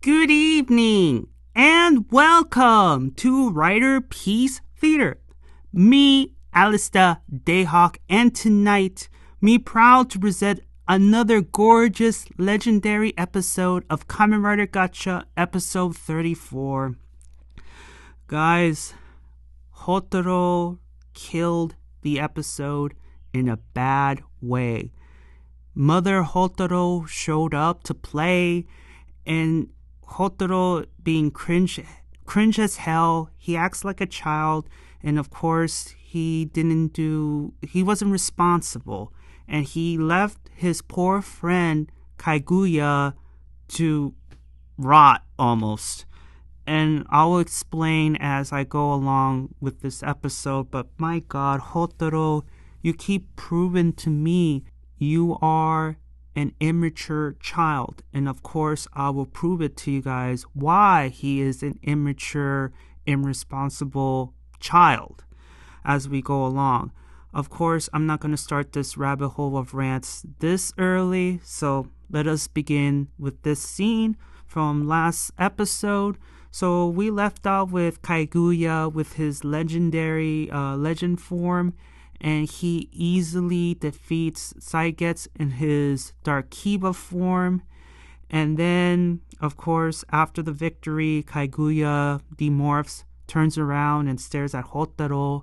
Good evening and welcome to Riderpiece Theater. Me, Alistair Dayhawk, and tonight, me proud to present another gorgeous, legendary episode of Kamen Rider Gacha, episode 34. Guys, Hotaro killed the episode in a bad way. Mother Hotaro showed up to play, and Hotaro, being cringe as hell, he acts like a child, and of course he wasn't responsible, and he left his poor friend Kaguya to rot almost. And I will explain as I go along with this episode, but my god, Hotaro, you keep proving to me you are an immature child, and of course I will prove it to you guys why he is an immature, irresponsible child as we go along. Of course, I'm not going to start this rabbit hole of rants this early, so let us begin with this scene from last episode. So we left out with Kaguya with his legendary legend form, and he easily defeats Saigets in his Dark Kiba form. And then, of course, after the victory, Kaguya demorphs, turns around and stares at Hotaro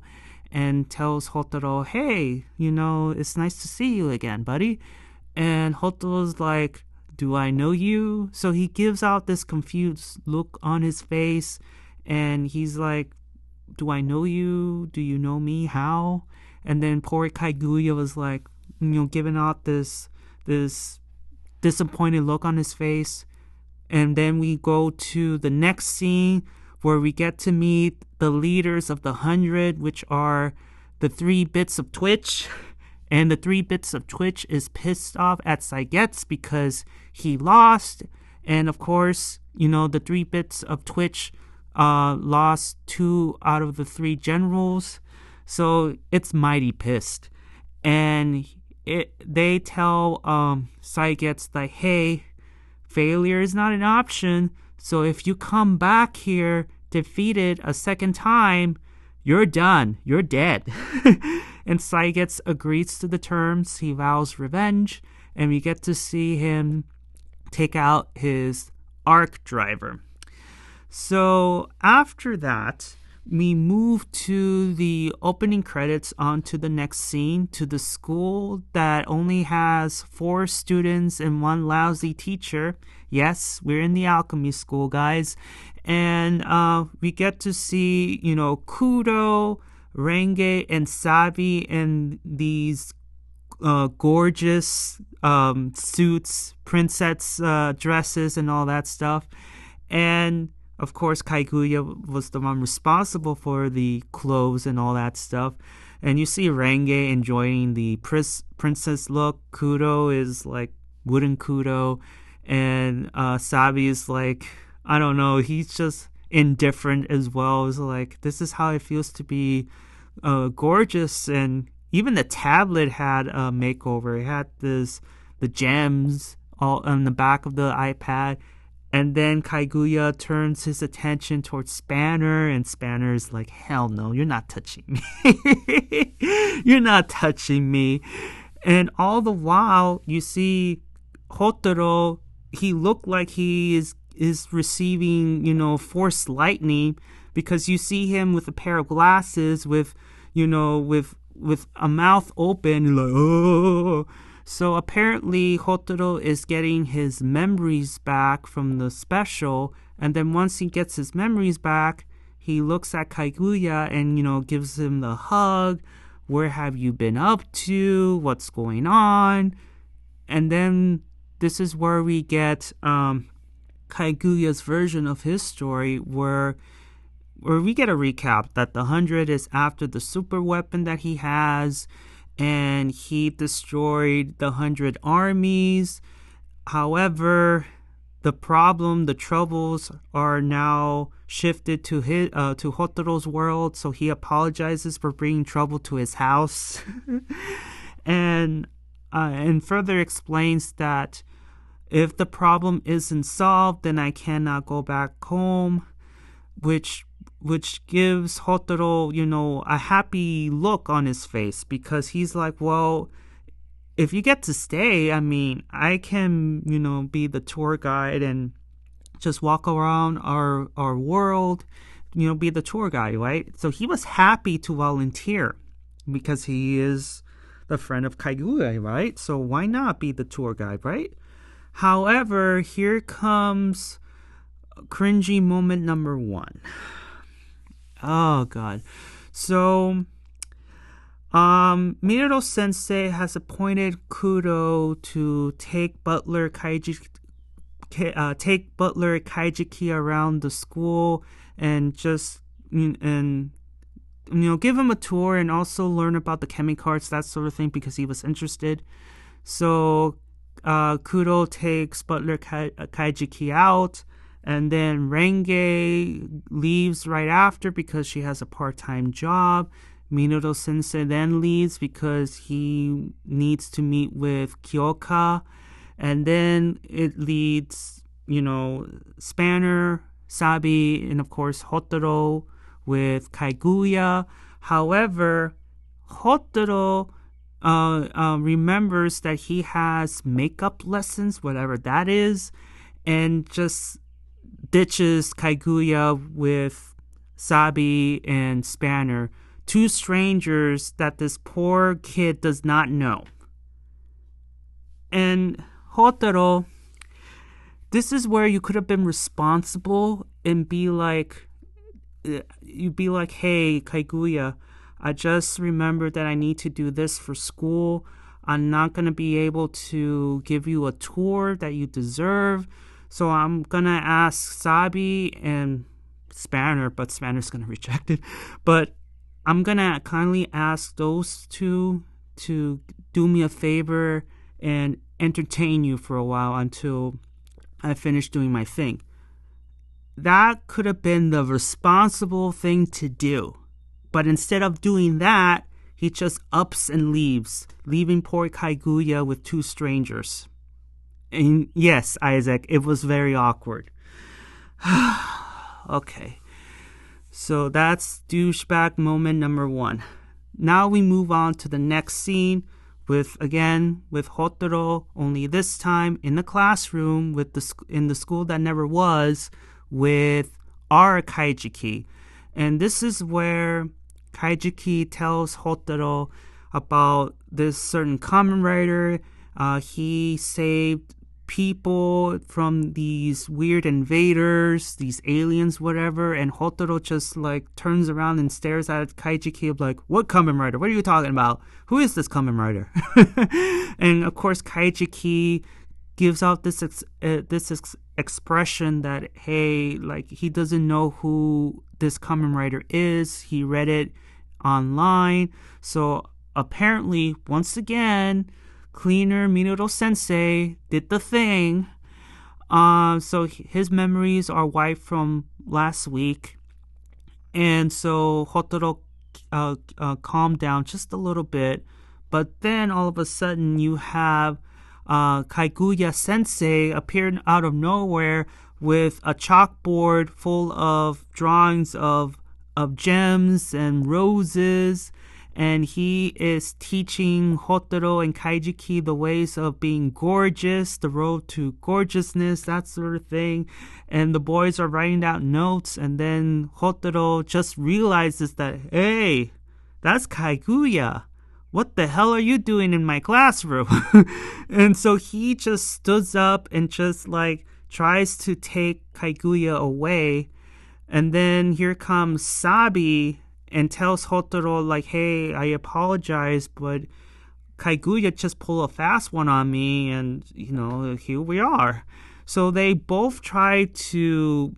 and tells Hotaro, hey, it's nice to see you again, buddy. And Hotaro's like, do I know you? So he gives out this confused look on his face, and he's like, do I know you? Do you know me? How? And then poor Kaguya was like, giving out this disappointed look on his face. And then we go to the next scene where we get to meet the leaders of the 100, which are the 3 bits of Twitch. And the 3 bits of Twitch is pissed off at Saigets because he lost. And of course, the 3 bits of Twitch lost 2 out of the 3 generals. So it's mighty pissed. And they tell Saigets like, hey, failure is not an option. So if you come back here defeated a second time, you're done. You're dead. And Saigets agrees to the terms. He vows revenge. And we get to see him take out his arc driver. So after that, we move to the opening credits onto the next scene, to the school that only has 4 students and 1 lousy teacher. Yes, we're in the alchemy school, guys. And we get to see, Kudo, Renge, and Sabi in these gorgeous suits, princess dresses, and all that stuff. And of course, Kaguya was the one responsible for the clothes and all that stuff. And you see Renge enjoying the princess look. Kudo is like wooden Kudo. And Sabi is like, I don't know, he's just indifferent as well. It's like, this is how it feels to be gorgeous. And even the tablet had a makeover. It had the gems all on the back of the iPad. And then Kaguya turns his attention towards Spanner, and Spanner's like, hell no, you're not touching me. You're not touching me. And all the while, you see Hotaro, he looked like he is receiving, force lightning, because you see him with a pair of glasses with a mouth open, like, oh. So apparently Hotaro is getting his memories back from the special, and then once he gets his memories back, he looks at Kaguya and, gives him the hug. Where have you been up to? What's going on? And then this is where we get Kaguya's version of his story, where we get a recap that the 100 is after the super weapon that he has, and he destroyed the 100 armies. However, the troubles are now shifted to Hotaro's world, so he apologizes for bringing trouble to his house, and further explains that if the problem isn't solved, then I cannot go back home, which gives Hotaro, a happy look on his face, because he's like, well, if you get to stay, I mean, I can, be the tour guide and just walk around our world, be the tour guide, right? So he was happy to volunteer because he is the friend of Kaguya, right? So why not be the tour guide, right? However, here comes cringy moment number 1. Oh, God. So, Minato Sensei has appointed Kudo to take Butler Kaijiki around the school and just give him a tour and also learn about the Kamen cards, that sort of thing, because he was interested. So Kudo takes Butler Kaijiki out, and then Renge leaves right after because she has a part-time job. Minato Sensei then leaves because he needs to meet with Kyoka. And then it leads, Spanner, Sabi, and of course Hotaro with Kaguya. However, Hotaro remembers that he has makeup lessons, whatever that is, and just ditches Kaguya with Sabi and Spanner, 2 strangers that this poor kid does not know. And Hotaro, this is where you could have been responsible and be like, hey, Kaguya, I just remembered that I need to do this for school. I'm not going to be able to give you a tour that you deserve. So I'm going to ask Sabi and Spanner, but Spanner's going to reject it. But I'm going to kindly ask those 2 to do me a favor and entertain you for a while until I finish doing my thing. That could have been the responsible thing to do. But instead of doing that, he just ups and leaves, leaving poor Kaguya with 2 strangers. And yes, Isaac, it was very awkward. Okay. So that's douchebag moment number 1. Now we move on to the next scene with Hotaro, only this time in the classroom in the school that never was, with our Kaijiki. And this is where Kaijiki tells Hotaro about this certain Kamen Rider. He saved people from these weird invaders, these aliens, whatever, and Hotaro just turns around and stares at Kaijiki like, what Kamen Rider? What are you talking about? Who is this Kamen Rider? And of course Kaijiki gives out this expression that, hey, he doesn't know who this Kamen Rider is. He read it online. So apparently, once again, cleaner Minato Sensei did the thing. So his memories are wiped from last week. And so Hotaro calmed down just a little bit. But then all of a sudden you have Kaguya Sensei appeared out of nowhere with a chalkboard full of drawings of gems and roses, and he is teaching Hotaro and Kaijiki the ways of being gorgeous, the road to gorgeousness, that sort of thing. And the boys are writing down notes, and then Hotaro just realizes that, hey, that's Kaguya. What the hell are you doing in my classroom? And so he just stood up and just tries to take Kaguya away. And then here comes Sabi and tells Hotaro hey, I apologize, but Kaguya just pulled a fast one on me, and here we are. So they both try to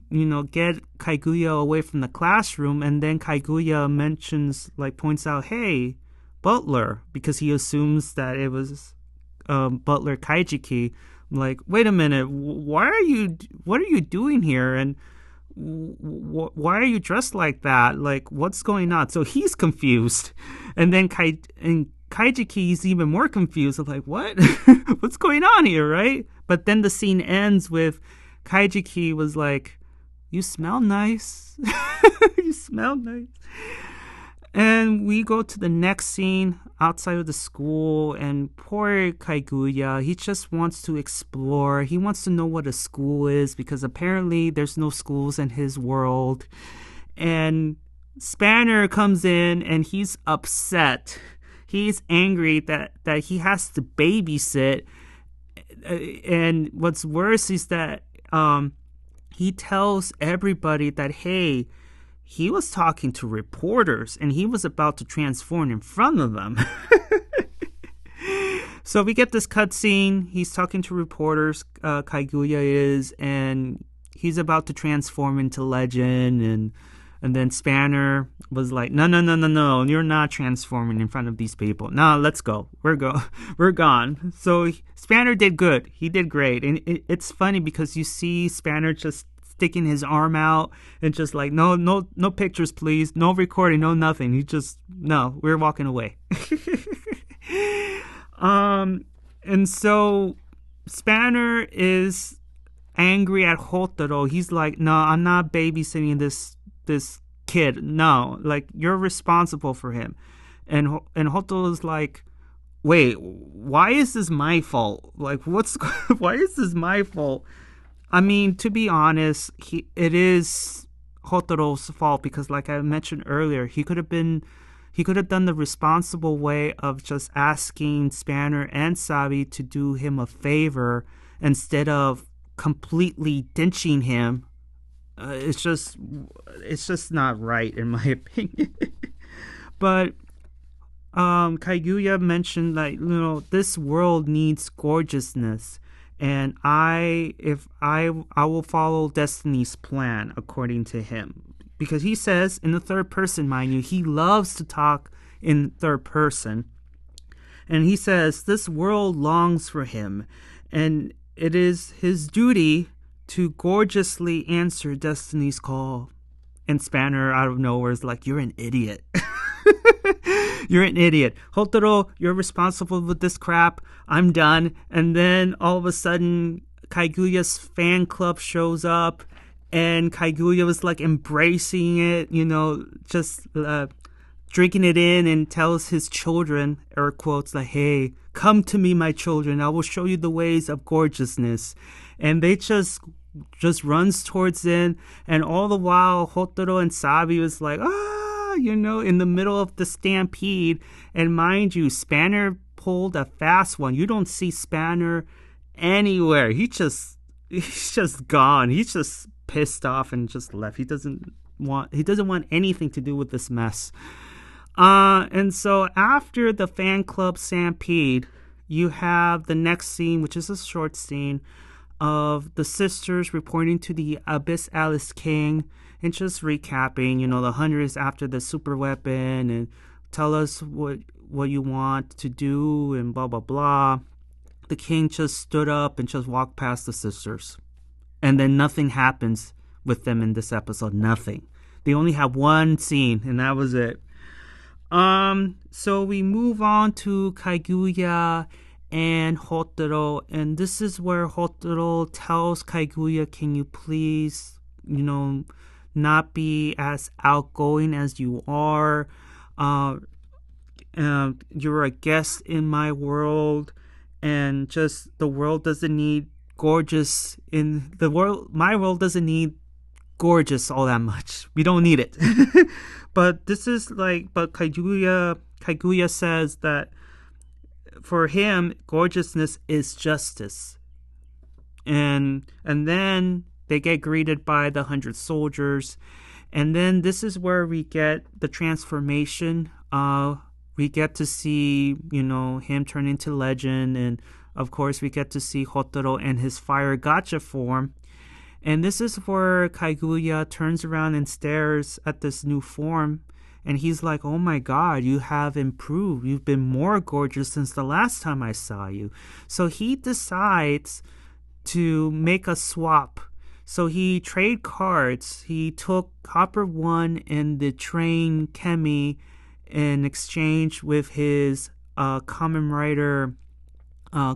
get Kaguya away from the classroom, and then Kaguya mentions points out, hey, Butler, because he assumes that it was Butler Kaijiki. Wait a minute, what are you doing here, and why are you dressed like that? What's going on? So he's confused, and then Kaijiki is even more confused. What? What's going on here, right? But then the scene ends with Kaijiki was like, "You smell nice. You smell nice." And we go to the next scene outside of the school, and poor Kaguya, he just wants to explore. He wants to know what a school is because apparently there's no schools in his world. And Spanner comes in and he's upset. He's angry that he has to babysit. And what's worse is that he tells everybody that, hey, he was talking to reporters and he was about to transform in front of them. So we get this cutscene. He's talking to reporters, Kaguya is, and he's about to transform into legend. And then Spanner was like, no, you're not transforming in front of these people. No, let's go. We're gone. So Spanner did good. He did great. And it's funny because you see Spanner just sticking his arm out and just like, no pictures, please. No recording, no nothing. No, we're walking away. And so Spanner is angry at Hotaro. He's like, no, I'm not babysitting this kid. No, like, you're responsible for him. And Hotaro's like, wait, why is this my fault? Like, why is this my fault? I mean, to be honest, it is Hotaro's fault because, like I mentioned earlier, he could have done the responsible way of just asking Spanner and Sabi to do him a favor instead of completely ditching him. It's just not right in my opinion. But Kaguya mentioned that, this world needs gorgeousness. And I will follow Destiny's plan according to him, because he says in the third person, mind you, he loves to talk in third person, and he says this world longs for him, and it is his duty to gorgeously answer Destiny's call. And Spanner out of nowhere is like, "You're an idiot." You're an idiot. Hotaro, you're responsible with this crap. I'm done. And then all of a sudden, Kaguya's fan club shows up. And Kaguya was like embracing it, just drinking it in, and tells his children, air quotes, like, "Hey, come to me, my children. I will show you the ways of gorgeousness." And they just runs towards it. And all the while, Hotaro and Sabi was like, in the middle of the stampede. And mind you, Spanner pulled a fast one. You don't see Spanner anywhere. He's just gone. He's just pissed off and just left. He doesn't want anything to do with this mess. And so after the fan club stampede, you have the next scene, which is a short scene of the sisters reporting to the Abyss Alice King and just recapping, the 100 is after the super weapon, and tell us what you want to do, and blah, blah, blah. The king just stood up and just walked past the sisters. And then nothing happens with them in this episode. Nothing. They only have one scene, and that was it. So we move on to Kaguya and Hotaro, and this is where Hotaro tells Kaguya, "Can you please, not be as outgoing as you are. You're a guest in my world, and just the world doesn't need gorgeous in the world. My world doesn't need gorgeous all that much. We don't need it." But Kaguya says that for him, gorgeousness is justice. And then they get greeted by the 100 soldiers. And then this is where we get the transformation. We get to see, him turn into legend. And of course, we get to see Hotaro and his fire gacha form. And this is where Kaguya turns around and stares at this new form. And he's like, "Oh my God, you have improved. You've been more gorgeous since the last time I saw you." So he decides to make a swap. So he trade cards. He took Copper 1 and the Train Kemi in exchange with his Kamen Rider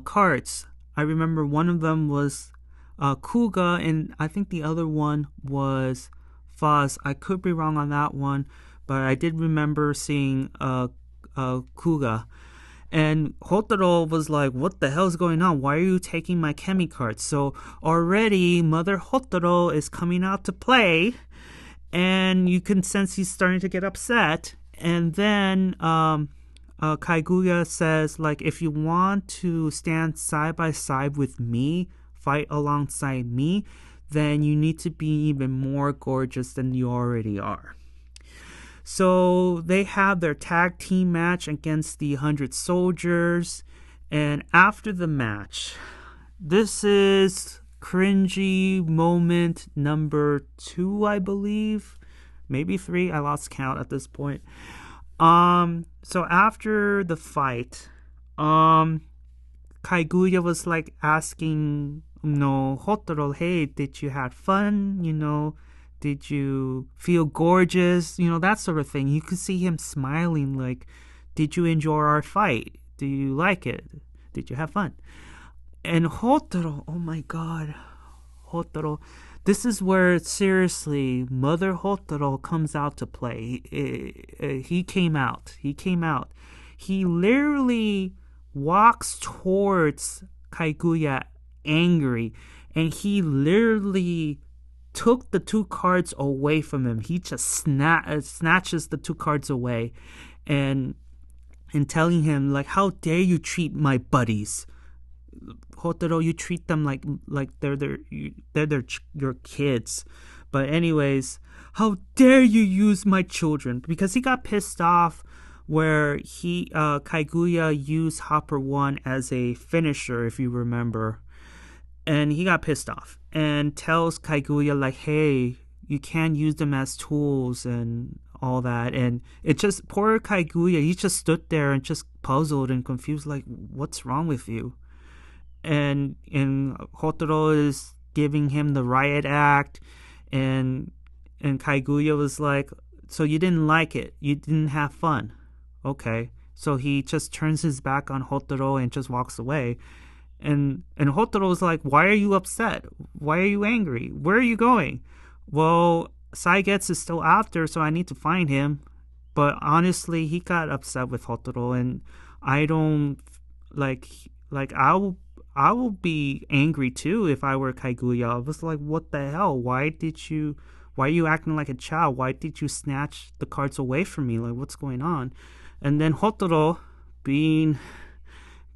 cards. I remember one of them was Kuga, and I think the other one was Fuzz. I could be wrong on that one, but I did remember seeing Kuga. And Hotaro was like, what the hell is going on? Why are you taking my Kemi cards? So already Mother Hotaro is coming out to play, and you can sense he's starting to get upset. And then Kaguya says, like, if you want to stand side by side with me, fight alongside me, then you need to be even more gorgeous than you already are. So they have their tag team match against the 100 soldiers. And after the match, this is cringy moment number 2, I believe. Maybe 3. I lost count at this point. So after the fight, Kaguya was like asking, Hotaro, hey, did you have fun? Did you feel gorgeous? That sort of thing. You could see him smiling like, did you enjoy our fight? Do you like it? Did you have fun? And Hotaro, oh my god, Hotaro. This is where, seriously, Mother Hotaro comes out to play. He came out. He literally walks towards Kaguya angry, and he literally took the 2 cards away from him. He just snatches the 2 cards away and telling him, like, how dare you treat my buddies? Hotaro, you treat them like they're your kids. But anyways, how dare you use my children? Because he got pissed off where Kaguya used Hopper 1 as a finisher, if you remember. And he got pissed off and tells Kaguya, like, hey, you can't use them as tools and all that. And it just, poor Kaguya, he just stood there and just puzzled and confused, like, what's wrong with you? And Hotaro is giving him the riot act, and Kaguya was like, so you didn't like it? You didn't have fun? Okay. So he just turns his back on Hotaro and just walks away. And Hotaro was like, why are you upset? Why are you angry? Where are you going? Well, Saigets is still after, so I need to find him. But honestly, he got upset with Hotaro, and I don't like I will be angry too if I were Kaguya. I was like, what the hell? Why are you acting like a child? Why did you snatch the cards away from me? Like, what's going on? And then Hotaro, being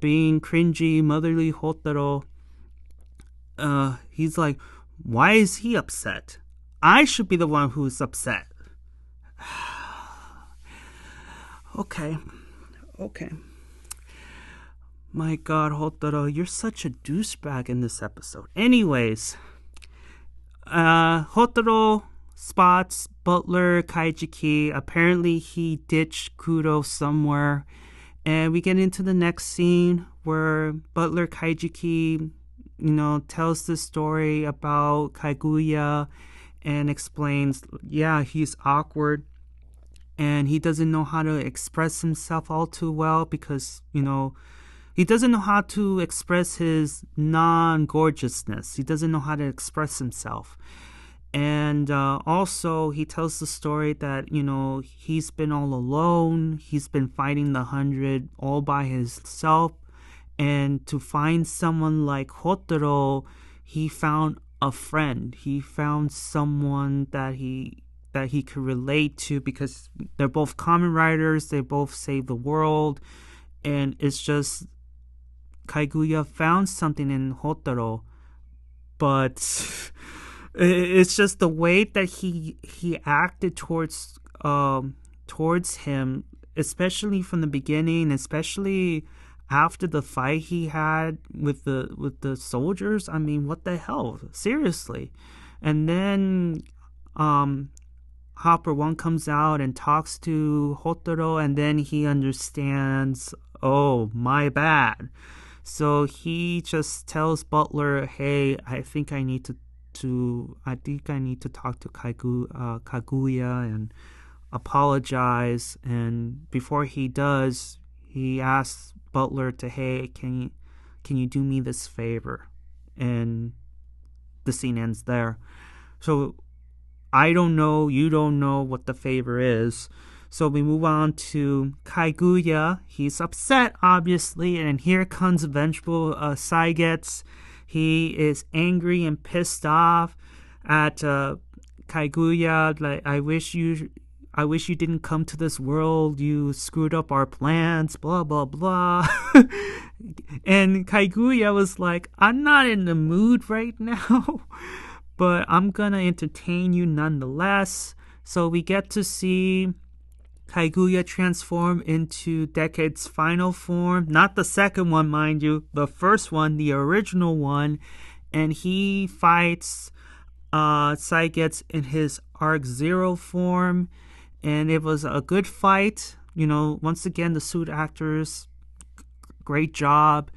cringy, motherly Hotaro, he's like, why is he upset? I should be the one who's upset. Okay. My god, Hotaro, you're such a douchebag in this episode. Anyways, Hotaro spots Butler Kaijiki. Apparently he ditched Kuro somewhere. And we get into the next scene where Butler Kaijiki, tells the story about Kaguya and explains, yeah, he's awkward and he doesn't know how to express himself all too well because, he doesn't know how to express his non-gorgeousness. He doesn't know how to express himself. And also, he tells the story that, he's been all alone. He's been fighting the 100 all by himself. And to find someone like Hotaro, he found a friend. He found someone that he could relate to because they're both Kamen Riders. They both save the world. And it's just, Kaguya found something in Hotaro. But it's just the way that he acted towards him, especially from the beginning, especially after the fight he had with the soldiers. I mean, what the hell? Seriously. And then Hopper 1 comes out and talks to Hotaro, and then he understands, oh, my bad. So he just tells Butler, hey, I think I need to talk to Kaguya and apologize. And before he does, he asks Butler to, hey, can can you do me this favor? And the scene ends there. So I don't know, you don't know what the favor is. So we move on to Kaguya. He's upset, obviously, and here comes vengeful Saigets. He is angry and pissed off at Kaguya. Like, I wish you didn't come to this world. You screwed up our plans, blah, blah, blah. And Kaguya was like, I'm not in the mood right now, but I'm gonna entertain you nonetheless. So we get to see Kaguya transform into Decade's final form. Not the second one, mind you. The first one, the original one. And he fights Saigets in his Arc Zero form. And it was a good fight. You know, once again, the suit actors, great job.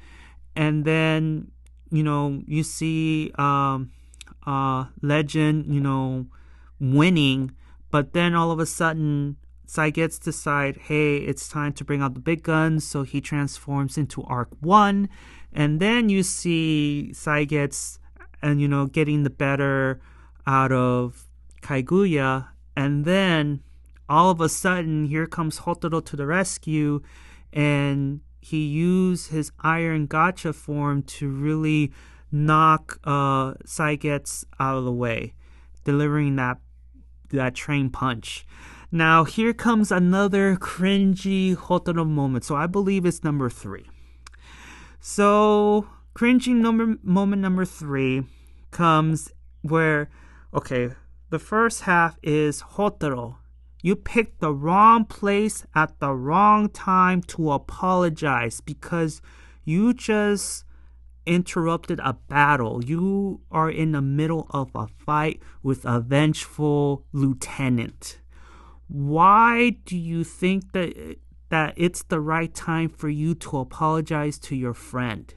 And then, you know, you see Legend, you know, winning. But then all of a sudden, Saigets decide, hey, it's time to bring out the big guns. So he transforms into Arc 1. And then you see Saigets, and, you know, getting the better out of Kaguya. And then all of a sudden, here comes Hotaro to the rescue, and he used his Iron Gotcha form to really knock Saigets out of the way, delivering that train punch. Now, here comes another cringy Hotaro moment. So I believe it's number 3. So, cringy moment number 3 comes where, okay, the first half is Hotaro. You picked the wrong place at the wrong time to apologize because you just interrupted a battle. You are in the middle of a fight with a vengeful lieutenant. Why do you think that it's the right time for you to apologize to your friend?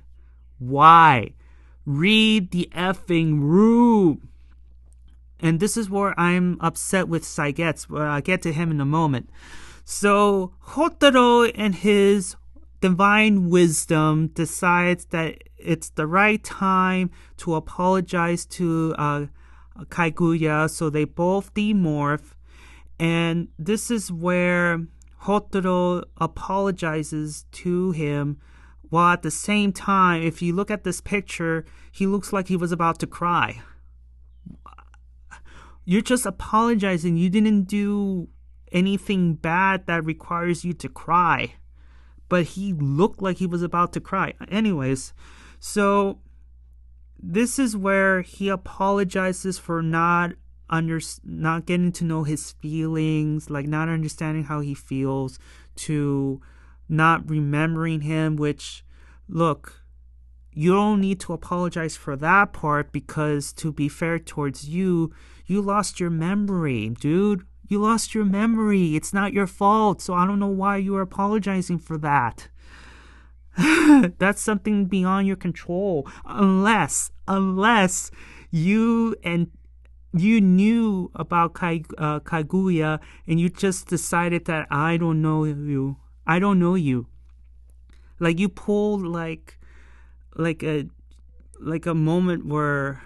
Why? Read the effing room. And this is where I'm upset with Saigets. Well, I'll get to him in a moment. So Hotaro, in his divine wisdom, decides that it's the right time to apologize to Kaguya. So they both demorph. And this is where Hotaro apologizes to him, while at the same time, if you look at this picture, he looks like he was about to cry. You're just apologizing. You didn't do anything bad that requires you to cry. But he looked like he was about to cry. Anyways, so this is where he apologizes for not getting to know his feelings, like not understanding how he feels, to not remembering him, which, look, you don't need to apologize for that part because, to be fair towards you, you lost your memory, dude. You lost your memory. It's not your fault, so I don't know why you are apologizing for that. That's something beyond your control. Unless you knew about Kaguya and you just decided that I don't know you. Like you pulled like a moment where,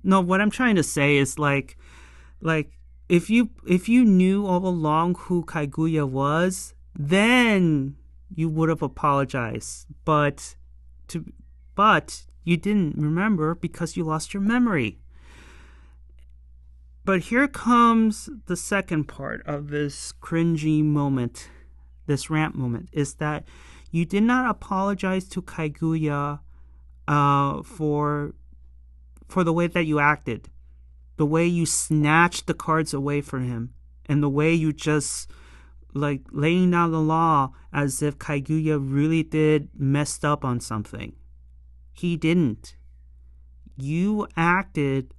no, what I'm trying to say is like if you knew all along who Kaguya was, then you would have apologized. But you didn't remember because you lost your memory. But here comes the second part of this cringy moment, this rant moment, is that you did not apologize to Kaguya for the way that you acted, the way you snatched the cards away from him, and the way you just like laying down the law as if Kaguya really did messed up on something. He didn't. You acted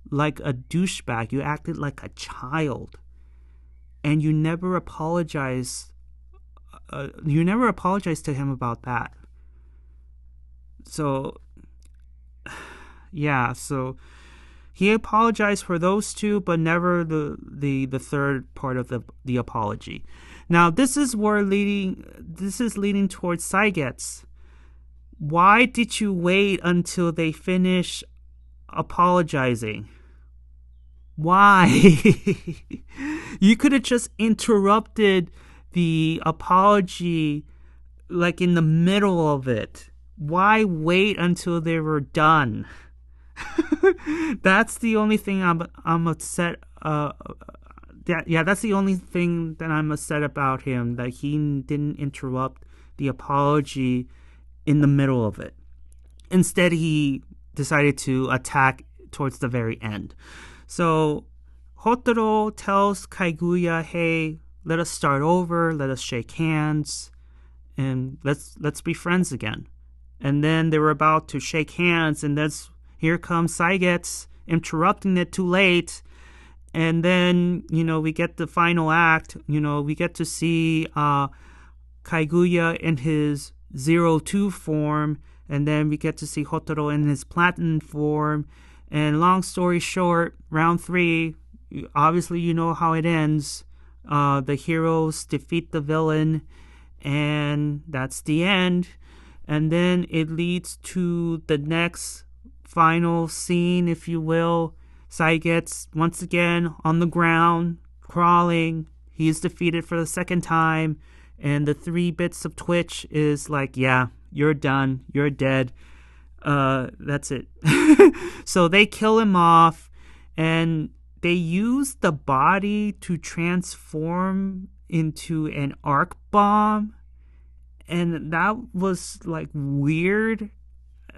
like a douchebag. You acted like a child, and you never apologized. You never apologized to him about that. So, yeah. So he apologized for those two, but never the third part of the apology. Now, this is leading towards Saigets. Why did you wait until they finish apologizing? Why? You could have just interrupted the apology like in the middle of it. Why wait until they were done? That's the only thing I'm upset. That's the only thing that I'm upset about him. That he didn't interrupt the apology in the middle of it. Instead, he decided to attack towards the very end. So Hotaro tells Kaguya, "Hey, let us start over. Let us shake hands, and let's be friends again." And then they were about to shake hands, and here comes Saigets interrupting it too late. And then, we get the final act. We get to see Kaguya in his 02 form, and then we get to see Hotaro in his platinum form. And long story short, round 3, obviously you know how it ends. The heroes defeat the villain, and that's the end. And then it leads to the next final scene, if you will. Saigets once again on the ground, crawling. He is defeated for the second time. And the 3 bits of Twitch is like, yeah, you're done. You're dead. That's it. So they kill him off, and they use the body to transform into an arc bomb. And that was like weird.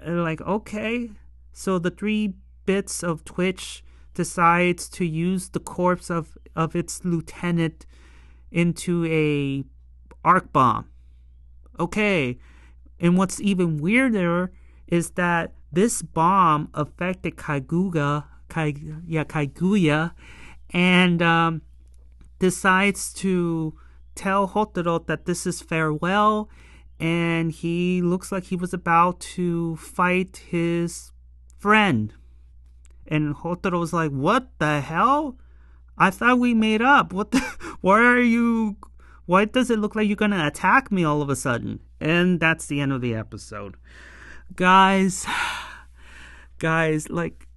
Like, okay. So the 3 bits of Twitch decides to use the corpse of its lieutenant into a arc bomb. Okay. And what's even weirder is that this bomb affected Kaguya, and decides to tell Hotaro that this is farewell, and he looks like he was about to fight his friend. And Hotaro's like, what the hell? I thought we made up. Why does it look like you're gonna attack me all of a sudden? And that's the end of the episode. Guys, like,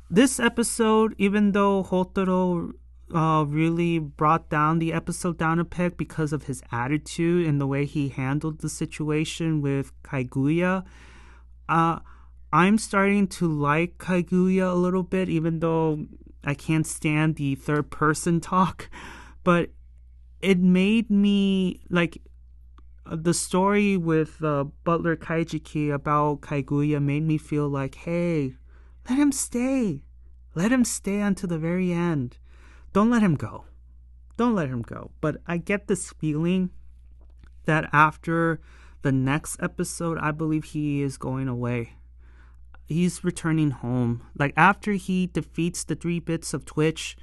this episode, even though Hotaro really brought down the episode down a peg because of his attitude and the way he handled the situation with Kaguya, I'm starting to like Kaguya a little bit, even though I can't stand the third person talk. But it made me, like, the story with Butler Kaijiki about Kaguya made me feel like, hey, let him stay. Let him stay until the very end. Don't let him go. Don't let him go. But I get this feeling that after the next episode, I believe he is going away. He's returning home. Like, after he defeats the 3 bits of Twitch,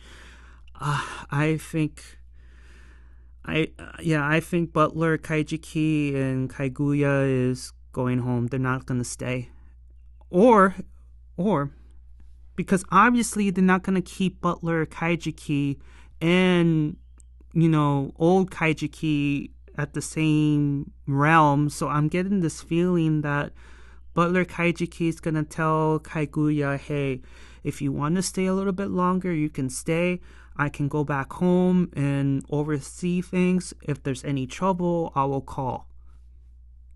I think Butler, Kaijiki, and Kaguya is going home. They're not going to stay. Or, because obviously they're not going to keep Butler, Kaijiki, and, old Kaijiki at the same realm. So I'm getting this feeling that Butler Kaijiki is going to tell Kaguya, hey, if you want to stay a little bit longer, you can stay. I can go back home and oversee things. If there's any trouble, I will call.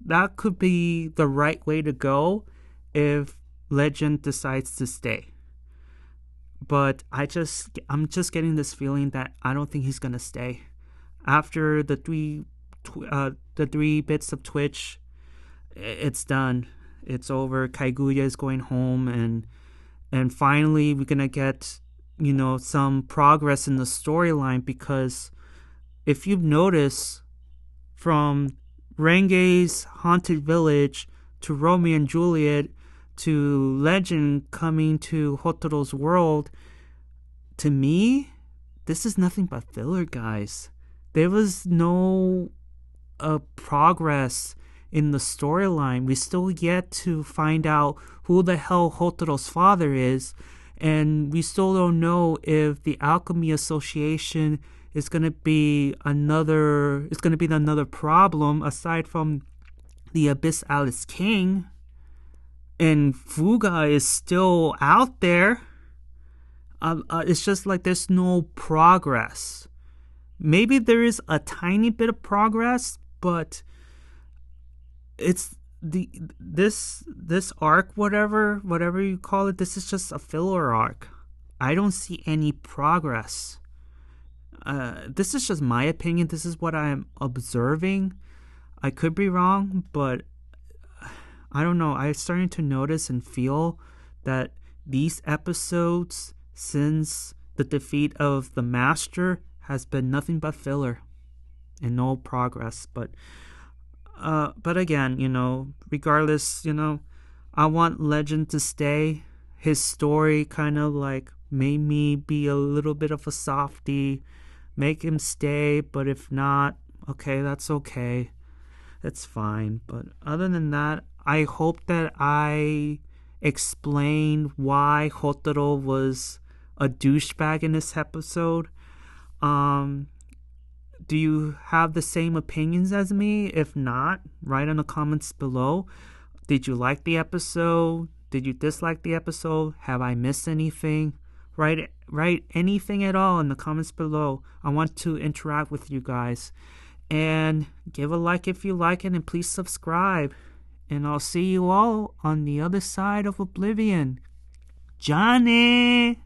That could be the right way to go if Legend decides to stay. But I'm just getting this feeling that I don't think he's going to stay. After the 3 bits of Twitch, it's done. It's over. Kaguya is going home, and finally we're going to get some progress in the storyline, because if you've noticed, from Renge's Haunted Village to Romeo and Juliet to Legend coming to Hotaro's world, to me, this is nothing but filler, guys. There was no progress in the storyline. We still yet to find out who the hell Hotaro's father is. And we still don't know if the Alchemy Association is going to be another problem aside from the Abyss Alice King, and Fuga is still out there. It's just like there's no progress. Maybe there is a tiny bit of progress, but it's this arc, whatever you call it, this is just a filler arc. I don't see any progress. This is just my opinion. This is what I'm observing. I could be wrong, but I don't know. I'm starting to notice and feel that these episodes, since the defeat of the Master, has been nothing but filler and no progress. But again, regardless, I want Legend to stay. His story kind of like made me be a little bit of a softie. Make him stay, but if not, okay, that's okay. That's fine. But other than that, I hope that I explained why Hotaro was a douchebag in this episode. Do you have the same opinions as me? If not, write in the comments below. Did you like the episode? Did you dislike the episode? Have I missed anything? Write anything at all in the comments below. I want to interact with you guys. And give a like if you like it, and please subscribe. And I'll see you all on the other side of Oblivion. Johnny!